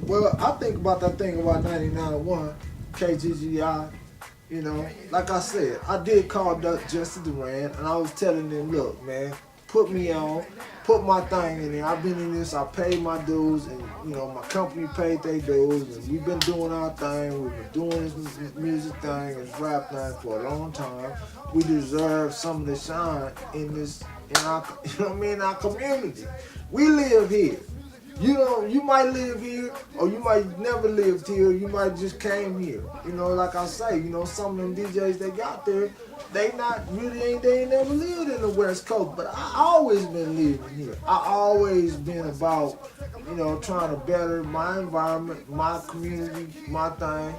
Well, I think about that thing about 99.1, KGGI. You know, like I said, I did call Jesse Duran, and I was telling them, look, man, put me on, put my thing in there. I've been in this, I paid my dues, and you know, my company paid their dues, and we've been doing our thing. We've been doing this music thing, this rap thing for a long time. We deserve some of the shine in this, in our, you know what I mean, in our community. We live here. You know, you might live here, or you might never lived here. You might just came here. You know, like I say, you know, some of them DJs they got there, they ain't never lived in the West Coast. But I always been living here. I always been about, you know, trying to better my environment, my community, my thing,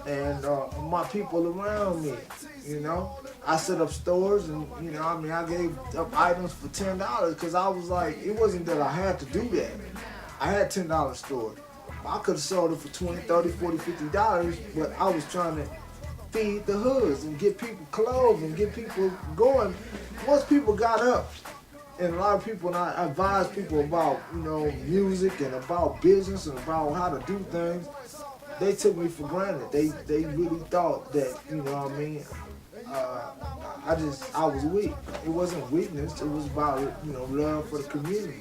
and my people around me. You know, I set up stores, and you know, I mean, I gave up items for $10 because I was like, it wasn't that I had to do that. I had $10 stores. I could have sold it for $20, $30, $40, $50, but I was trying to feed the hoods and get people clothes and get people going. Once people got up, and a lot of people, and I advise people about, you know, music and about business and about how to do things, they took me for granted. They really thought that, you know what I mean, I was weak. It wasn't weakness, it was about, you know, love for the community.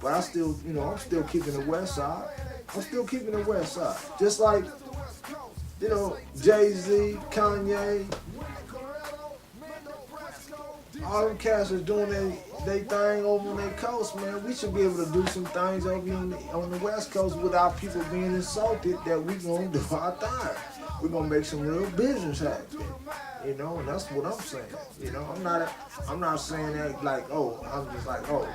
But I still, you know, I'm still keeping the West Side. I'm still keeping the West Side. Just like, you know, Jay-Z, Kanye, all them cats are doing they thing over on their coast, man. We should be able to do some things over here on the West Coast without people being insulted that we gonna do our thing. We're gonna make some real business happen. You know, and that's what I'm saying. You know, I'm not saying that like, oh, I'm just like, oh,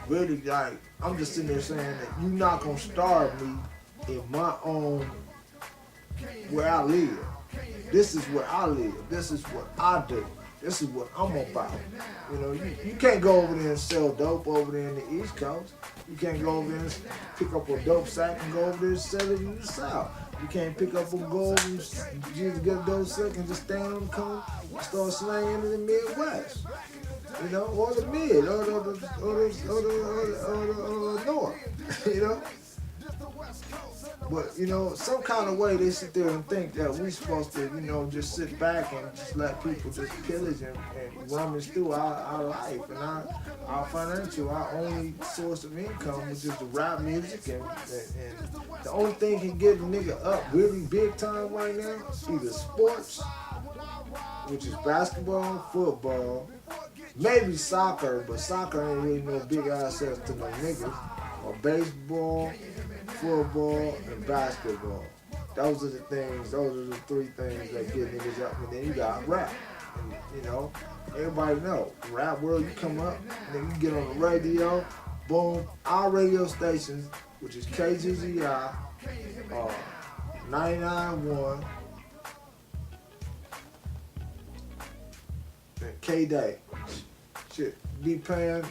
really, like, I'm just sitting there saying that you're not gonna starve me in my own, where I live. This is where I live. This is what I do. This is what I'm about. You know, you can't go over there and sell dope over there in the East Coast. You can't go over there and pick up a dope sack and go over there and sell it in the South. You can't pick up a gold and just get a dope sack and just stand on the corner and start slanging in the Midwest. You know, or the mid, or the north, you know. But, you know, some kind of way they sit there and think that we're supposed to, you know, just sit back and just let people just pillage and rummage through our life and our financial, our only source of income, which is the rap music. And the only thing can get a nigga up really big time right now is either sports, which is basketball, football, maybe soccer, but soccer ain't really no big assets to no niggas, or baseball, football, and basketball. Those are the things, those are the three things that get niggas up. And then you got rap. And, you know, everybody know, rap world, you come up, and then you get on the radio, boom, our radio stations, which is KGGI, 99.1, and K-Day. Shit, be paying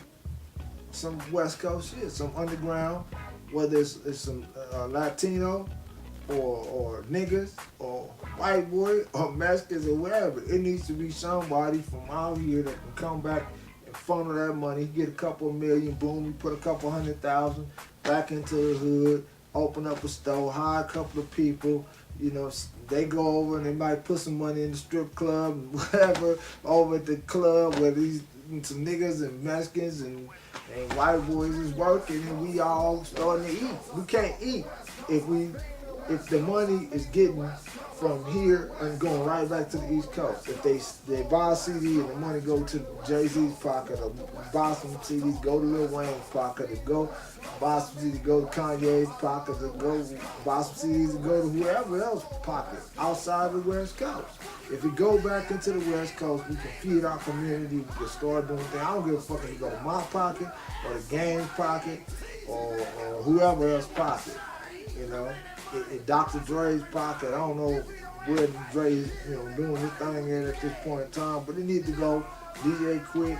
some West Coast shit, some underground, whether it's some Latino or niggas or white boy or Mexicans or whatever. It needs to be somebody from out here that can come back and funnel that money, get a couple of million, boom, you put a couple 100,000 back into the hood, open up a store, hire a couple of people, you know, they go over and they might put some money in the strip club and whatever over at the club where these some niggas and Mexicans and white boys is working and we all starting to eat. We can't eat if the money is getting from here and going right back to the East Coast. If they buy a CD and the money go to Jay-Z's pocket, or buy some CDs, go to Lil Wayne's pocket, or go buy some CDs, go to Kanye's pocket, or go buy some CDs and go to whoever else's pocket outside the West Coast. If we go back into the West Coast, we can feed our community, we can start doing things. I don't give a fuck if you go to my pocket, or the gang's pocket, or whoever else's pocket, you know. In Dr. Dre's pocket, I don't know where Dre's, you know, doing his thing at this point in time, but it needs to go DJ Quick,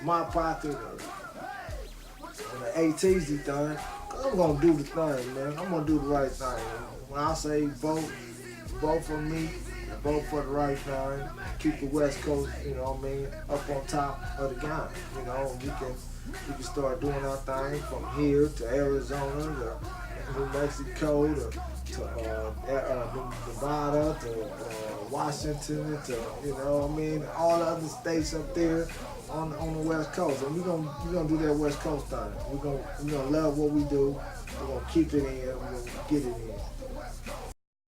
my pocket, or the Ateezzy thing. I'm gonna do the thing, man. I'm gonna do the right thing. When I say vote for me, vote for the right thing. Keep the West Coast, you know what I mean, up on top of the game. You know, we can start doing our thing from here to Arizona, to New Mexico to Nevada to Washington to all the other states up there on the West Coast, and we're gonna do that West Coast thing. We're gonna love what we do. We're gonna keep it in. We're gonna get it in.